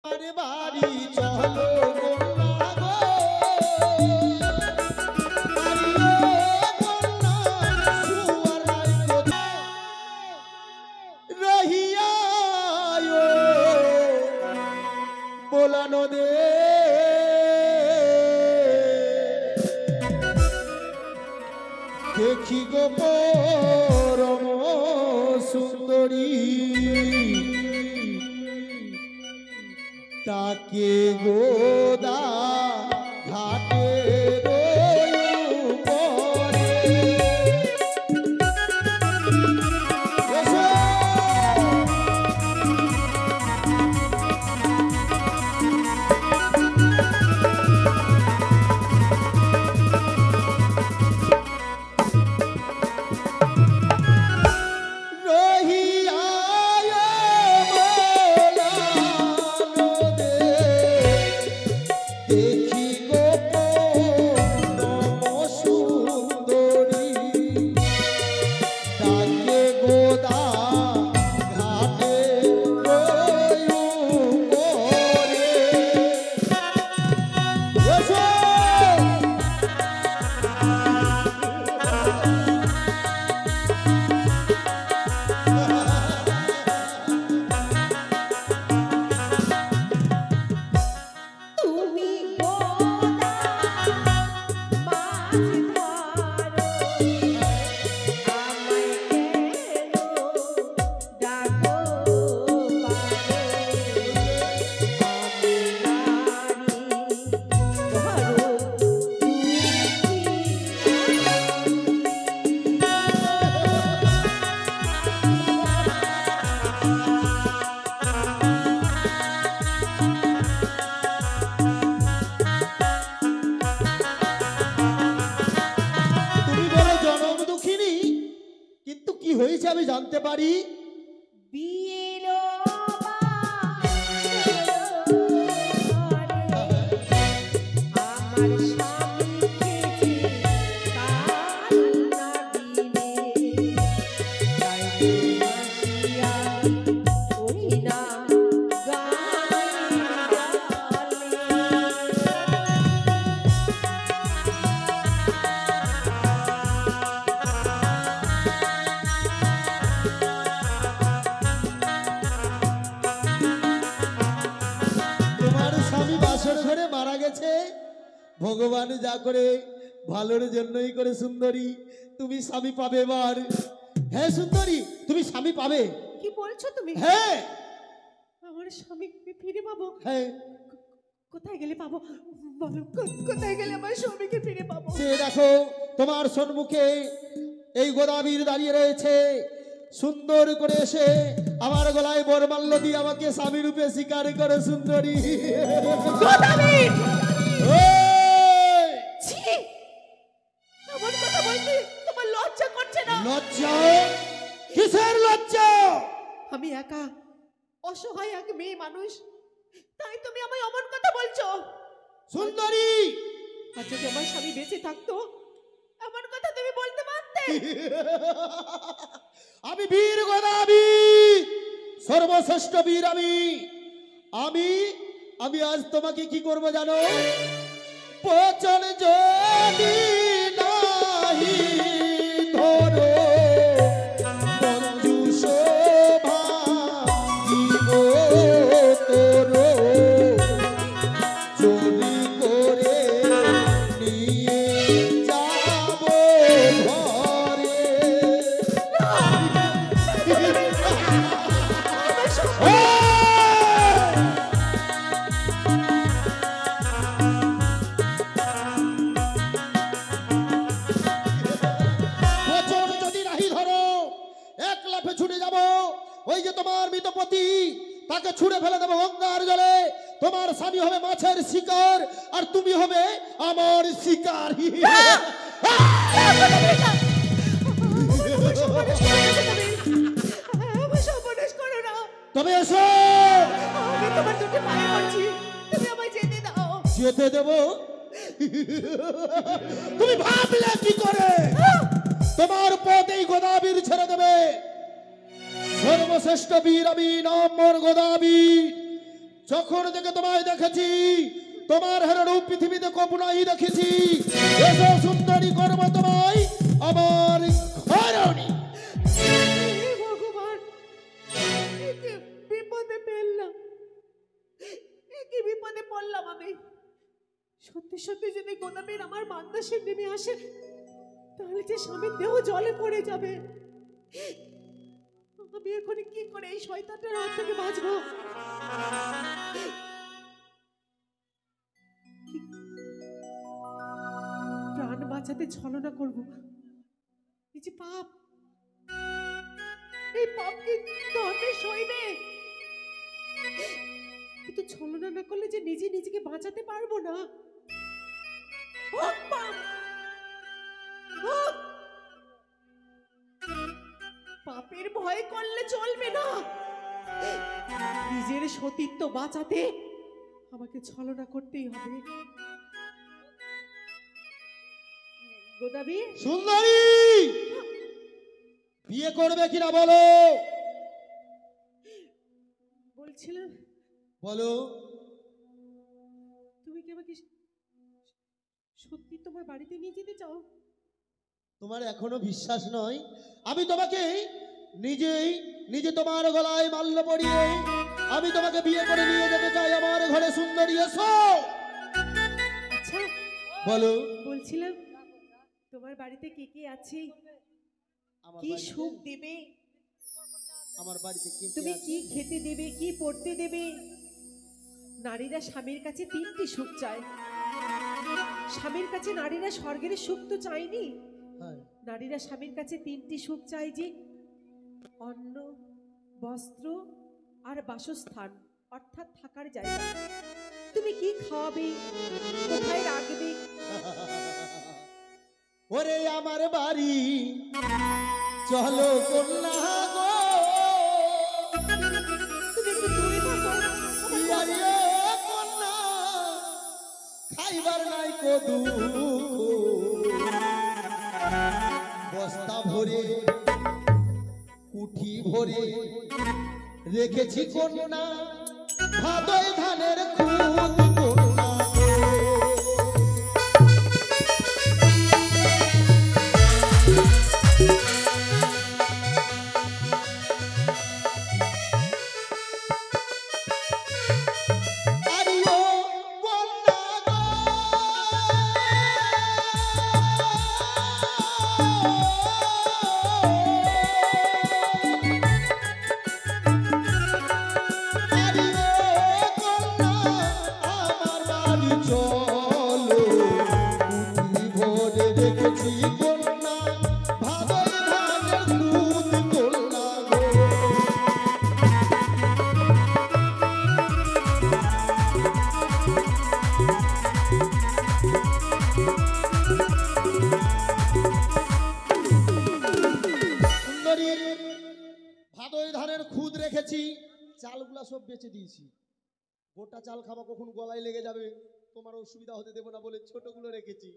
আরে বাড়ি চলো কন্যা গো, বাড়ি ও কন্যা সুয়ার নাই কোথা রহিয়া বোলানো দে দেখি গো পরম সুন্দরী তাকে গোদা ঘাটে আমি জানতে পারি ভগবান যা করে ভালোর জন্যই করে সুন্দরী তুমি স্বামী পাবে এবার। হ্যাঁ সুন্দরী তুমি স্বামী পাবে। কি বলছো তুমি? হ্যাঁ আমার স্বামী ফিরে পাবো? হ্যাঁ। কোথায় গেলে পাবো বলো, কোথায় গেলে আমার স্বামীকে ফিরে পাবো? সে দেখো তোমার সম্মুখে এই গোদাবীর দাঁড়িয়ে রয়েছে, সুন্দর করে এসে আমার গলায় বরমাল্য দিয়ে আমাকে স্বামী রূপে স্বীকার করে সুন্দরী। গোদাবীর আমার কথা বলতে তোমার লজ্জা করছে না? লজ্জা? কিসের লজ্জা? আমি একা অসহায় এক মেয়ে মানুষ, তাই তুমি আমায় অমন কথা বলছো? সুন্দরী আর যদি আমার স্বামী বেঁচে থাকতো এমন কথা তুমি বলতে পারতে? আমি বীর গোদাবী, সর্বশ্রেষ্ঠ বীর আমি। আমি আমি আজ তোমাকে কি করব জানো? পচন যদি নাহি ধরো মঞ্জু শোভা জীব তোরো চুরি করে নিয়ে যাব ঘরে। ওই যে তোমার মৃতপতি তাকে ছুঁড়ে ফেলে দেবো গঙ্গার জলে। তোমার স্বামী হবে মাছের শিকার আর তুমি হবে আমার শিকার। তবে এসো, আমি তোমার দুটো পায়ে পড়ছি, তুমি আমায় যেতে দাও। যেতে দেবো? তুমি ভাবলে কি করে তোমার পথেই গোদাবীর ছেড়ে দেবে? সর্বশ্রেষ্ঠ বীর আমি, নাম মোর গোদাবীর। যখন থেকে তোমায় দেখেছি তোমার হের রূপ পৃথিবীতে কখনোই দেখেছি। এসো সুন্দরী করবো তোমায় আমার ঘরণী। হে ভগবান, একে বিপদে ফেললাম, একে বিপদে পড়লাম আমি। সত্যি সত্যি যদি গোদাবীর আমার মান্দাসে নেমে আসে, তাহলে যে স্বামীর দেহ জলে পড়ে যাবে। আমি এখন কি করে এই শয়তানটার হাত থেকে বাঁচবো? প্রাণ বাঁচাতে ছলনা করব, এই যে পাপ, এই পাপ কি ধর্মে সইবে? কিন্তু ছলনা না করলে যে নিজে নিজেকে বাঁচাতে পারবো না। হোক পাপ, হোক। পাপের ভয় করলে চলবে না। নিজের সতীত্ব বাঁচাতে আমাকে ছলনা করতেই হবে। গোদাবী, সুন্দরী বিয়ে করবে কিনা বলো? বলছিলাম বলো। তুমি কি আমাকে সত্যি তোমার বাড়িতে নিয়ে যেতে চাও? তোমার এখনো বিশ্বাস নয়? আমি তোমাকে নিজে তোমার গলায় মাল্য পরিয়ে আমি তোমাকে বিয়ে করে নিয়ে যেতে চাই আমার ঘরে। সুন্দরী এসো। আচ্ছা বলো। বলছিলাম তোমার বাড়িতে কে কে আছে? আমার কি বাড়িতে- সুখ দেবে? আমার বাড়িতে কে কে তুমি আছে? কি খেতে দেবে, কি পড়তে দেবে? নারীরা স্বামীর কাছে তিনটি সুখ চায়। স্বামীর কাছে নারীরা স্বর্গের সুখ তো চায়নি, হ্যাঁ। নারীরা স্বামীর কাছে তিনটি সুখ চায়, যে অন্ন, বস্ত্র আর বাসস্থান, অর্থাৎ থাকার জায়গা। তুমি কি খাওয়াবে, কোথায় রাখবে? ওরে আমার বাড়ি চলো কন্যা গো, তুমি একটু দূরে থাকো। আমার ইয়ারিও কন্যা খাইবার নাই কদু, বস্তা ভরে কুঠি ভরে রেখেছি কন্যা, ভাদয় ধানের খুদ কন্যা। আরিও কন্যা গো, আরিও কন্যা আমার বাড়ি চলো, কুঠি ভরে রেখেছি কন্যা, ভাদয় ধানের দুধ কন্যা গো। সুন্দরী ভাদই ধানের খুদ রেখেছি, চালগুলা সব বেচে দিয়েছি। গোটা চাল খাওয়া কখন গলায় লেগে যাবে, তোমার অসুবিধা হতে দেবো না বলে ছোটগুলো রেখেছি।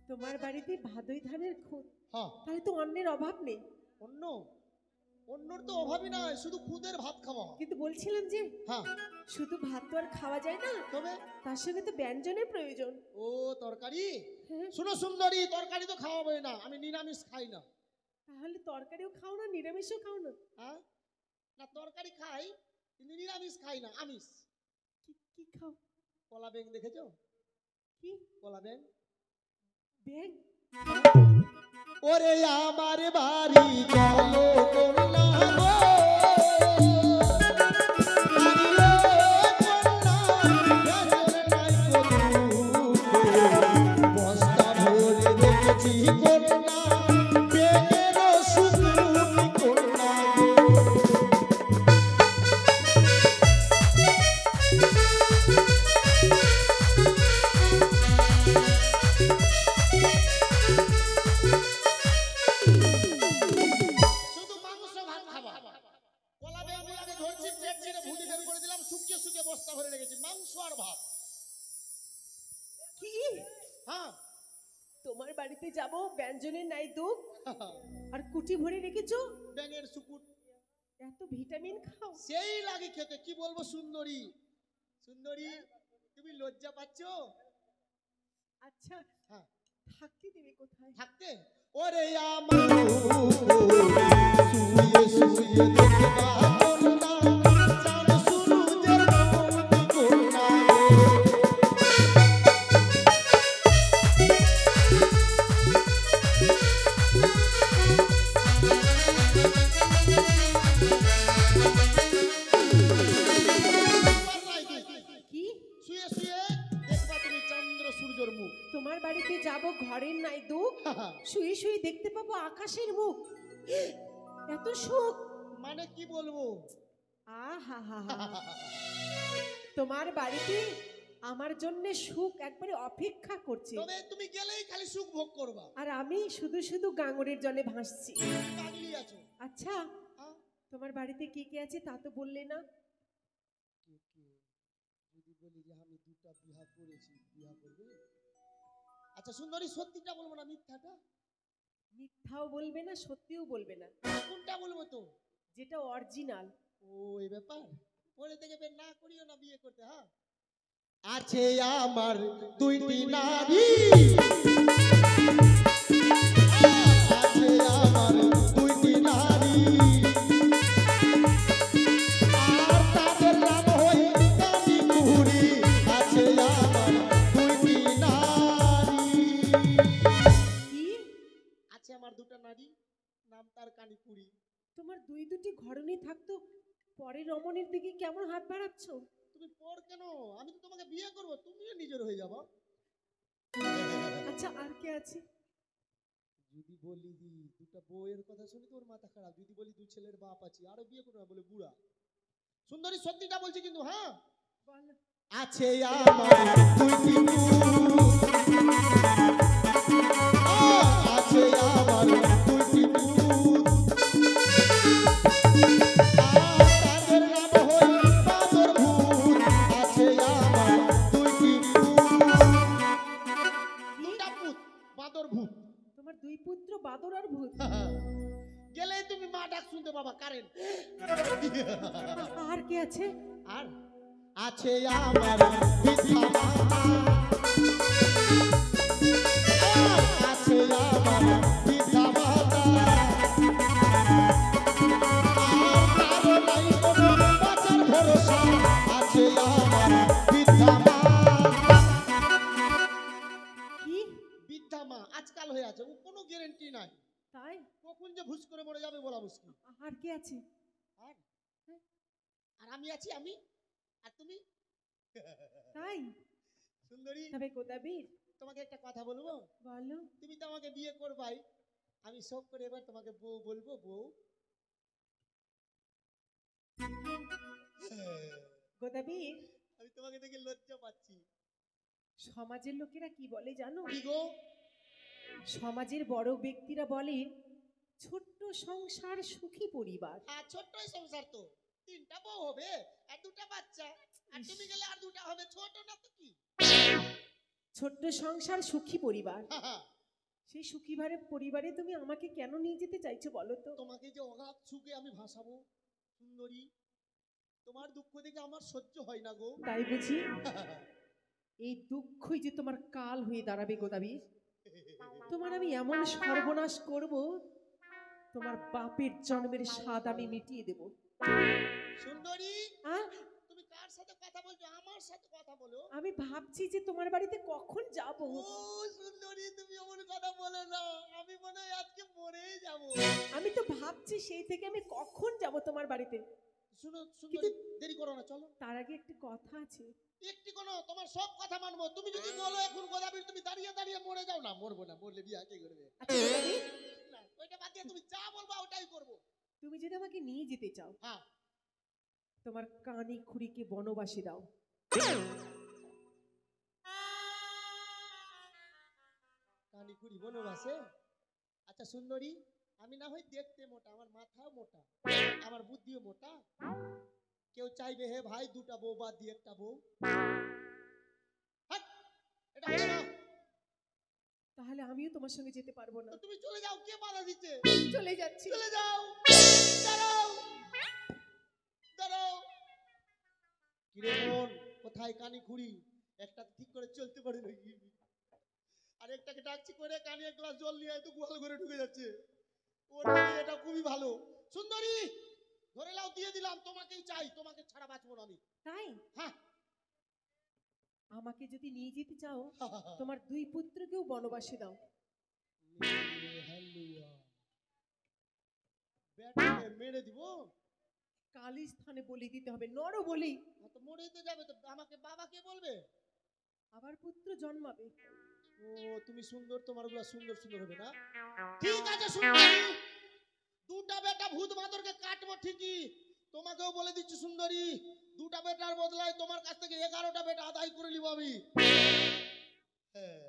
তোমার বাড়িতে ভাদই ধানের খুদ, হ্যাঁ। তাহলে তো অন্যের অভাব নেই। অন্যর তো অভাবই নয়, শুধু খুদের ভাত খাওয়া। কিন্তু বলছিলাম যে হ্যাঁ। শুধু ভাত তো আর খাওয়া যায় না, তবে তার সঙ্গে তো ব্যঞ্জনের প্রয়োজন। ও তরকারি। হ্যাঁ, শোনো সুন্দরী, তরকারি তো খাওয়াবে না, আমি নিরামিষ খাই না। তাহলে তরকারিও খাও না, নিরামিষও খাও না? হ্যাঁ, না তরকারি খাই কিন্তু নিরামিষ খাই না, আমিষ। কি কি খাও? কলা ব্যাং দেখেছো? কি কলা ব্যাং। ব্যাং? ওরে আমার বাড়ি চলো কন্যা গো, আরিও কন্যা বেচরে নাই কদু, বস্তা ভরে রেখেছি কন্যা, বেগের সুন্দরী কন্যা গো। শুধু মাংস ভাত খাবা। কলা বেগুলাকে ধরছি, পেট ছিঁড়ে ভুঁড়ি বের করে দিলাম, শুকিয়ে শুকিয়ে বস্তা ভরে রেখেছি, মাংস আর ভাত। কি হ্যাঁ। তোমার বাড়িতে যাব, ব্যঞ্জনের নাই দুধ আর কুটি ভরে রেখেছো? ব্যাঙের সুকুট। এত ভিটামিন খাও? সেই লাগে খেতে, কি বলবো সুন্দরী। সুন্দরী তুমি লজ্জা পাচ্ছ? আচ্ছা হ্যাঁ। থাকতে দেবে কোথায়? থাকতে ওরে আমার শুয়ে শুয়ে দেখবা করুণা, চাঁদ সূরজের মৌনি করুণা কি? শুয়ে শুয়ে দেখবা তুমি চন্দ্র সূর্যের মুখ। তোমার বাড়িতে যাব, ঘরের নাই দুঃখ, শুয়ে শুয়ে দেখতে পাবো আকাশের মুখ। এত সুখ! মানে কি বলবো, আহা হা হা। তোমার বাড়িতে আমার জন্য সুখ একবারে অপেক্ষা করছে, তবে তুমি গেলেই খালি সুখ ভোগ করবা। আর আমি শুধু শুধু গাঙ্গরের জলে ভাসছি। পাগলি আছো। আচ্ছা তোমার বাড়িতে কে কে আছে তা তো বললে না। যদি বলি যে আমি দুটা বিয়া করেছি, বিয়া করবে? আচ্ছা সুন্দরী সত্যিটা বলবো না মিথ্যাটা? মিথ্যাও বলবে না, সত্যিও বলবে না। কোনটা বলবো তো? যেটা অরিজিনাল। ও এই ব্যাপার, পরে থেকে বের না করিও না বিয়ে করতে। হ্যাঁ, আছে আমার দুইটি নারী, আছে আমার দুইটি নারী, আর তাদের নাম হই কানি কুড়ি, আছে আমার দুইটি নারী। কি? আছে আমার দুটা নারী, নাম তার কানি কুড়ি। তোমার দুটি ঘরণী থাকতো, পরে রমণীর দিকে কেমন হাত বাড়াচ্ছ? তুমি পর কেন? আমি তো তোমাকে বিয়ে করবো, তুমিও নিজের হয়ে যাবো। আচ্ছা আর কে আছে? যদি বলি দুটা বউয়ের কথা শুনে তোর মাথা খারাপ। যদি বলি দুই ছেলের বাপ আছে, আরো বিয়ে করবো না বলে বুড়া। সুন্দরী সত্যিটা বলছি কিন্তু। হ্যাঁ, বলো। আছে আমার দুইটি পুত, আছে আমার দুইটি পুত, তাদের নাম হই বাদর ভূত, আছে আমার দুইটি পুত। দুটা পুত, বাদর ভূত। তোমার দুই পুত্র বাদর আর ভূত? গেলেই তুমি মা ডাক শুনতে পাবা, কারেন্ট। আর কে আছে? আর আছে আমার পিতা মাতা, আছে আমার পিতা মাতা, আর কারো নাই কোনো বাঁচার ভরসা, আছে আমার পিতা মা। কি? বৃদ্ধা মা আজকাল হয়ে আছে, ও কোনো গ্যারেন্টি নাই, তাই? কখন যে ভুস করে মরে যাবে বলা মুশকিল। আর কে আছে? আর আর আমি আছি, আমি আর তুমি। তাই? সুন্দরী তবে গোদাবীর তোমাকে একটা কথা বলবো? বলো। তুমি তো আমাকে বিয়ে করবাই, আমি শখ করে এবার তোমাকে বউ বলবো। বউ গোদাবীর, আমি তোমাকে দেখে লজ্জা পাচ্ছি। সমাজের লোকেরা কি বলে জানো? কি গো? সমাজের বড় ব্যক্তিরা বলেন ছোট্ট সংসার সুখী পরিবার। আর ছোট্টই সংসার তো, তিনটা বউ হবে আর দুটা বাচ্চা, আর তুমি গেলে আর দুটা হবে, ছোট না তো কি? ছোট্ট সংসার সুখী পরিবার, সেই সুখী পরিবারে তুমি আমাকে কেন নিয়ে যেতে চাইছো বলো তো? তোমাকে যে অগাধ সুখে আমি ভাসাবো সুন্দরী, তোমার দুঃখ দেখে আমার সহ্য হয় না গো। তাই বুঝি? এই দুঃখই যে তোমার কাল হয়ে দাঁড়াবে গোদাবীর। তোমার আমি এমন সর্বনাশ করব, তোমার বাপের জন্মের স্বাদ আমি মিটিয়ে দেব। সুন্দরী তুমি কার সাথে কথা বলছো? আমার সাথে কথা বলো। আমি ভাবছি যে তোমার বাড়িতে কখন যাব। ও সুন্দরী তুমি এমন কথা বলো না, আমি মনে হয় আজকে মরেই যাব। আমি তো ভাবছি সেই থেকে আমি কখন যাব তোমার বাড়িতে। শুনো সুন্দরী, দেরি করো না, চলো। তার আগে একটি কথা আছে। একটি কোনো, তোমার সব কথা মানবো, তুমি যদি বলো এখন গোদাবীর তুমি দাঁড়িয়ে দাঁড়িয়ে মরে যাও। না মরবো না, মরলে বিয়ে কে করবে? আচ্ছা গোদাবীর, না ওইটা বাদ দিয়ে তুমি যা বলবা ওটাই করবো। তুমি যদি আমাকে নিয়ে যেতে চাও, হ্যাঁ, তোমার কানি খুড়িকে বনবাসী দাও। কানি খুড়ি বনবাসে? আচ্ছা সুন্দরী, আমি না হয় দেখতে মোটা, আমার মাথাও মোটা, আমার বুদ্ধিও মোটা। কেউ চাইবে হে ভাই দুটা বউ বাদ দিয়ে একটা বউ? হাট, এটা হবে না। তাহলে আমিও তোমার সঙ্গে যেতে পারবো না। তো তুমি চলে যাও, কে বাধা দিচ্ছে? চলে যাচ্ছি। চলে যাও, দাঁড়াও। কিরে বোন, কোথায় কানি খুঁড়ি? একটা ঠিক করে চলতে পারে নাকি? আর একটাকে ডাকছি করে কানে এক গ্লাস জল নিয়ে তো গোয়াল ঘরে ঢুকে যাচ্ছে। ওর নাকি এটা খুবই ভালো। সুন্দরী, ধরে লাও, দিয়ে দিলাম, তোমাকেই চাই, তোমাকে ছাড়া বাঁচবো না আমি। তাই হ্যাঁ। আমাকে যদি নিয়ে যেতে চাও তোমার দুই পুত্রকেও বনবাসে দাও। হালুয়া ব্যাটাকে মেরে দিব। কালী স্থানে বলি দিতে হবে, নর বলি। তো মরেই তো যাবে, তো আমাকে বাবা কে বলবে? আবার পুত্র জন্মাবে। ও তুমি সুন্দর, তোমার গুলা সুন্দর সুন্দর হবে না? ঠিক আছে সুন্দরী, দুটা বেটা ভূত মাদরকে কাটবো ঠিকই। তোমাকেও বলে দিচ্ছি সুন্দরী, দুটা বেটার বদলায় তোমার কাছ থেকে 11টা বেটা আদায় করে নিব আমি। হ্যাঁ।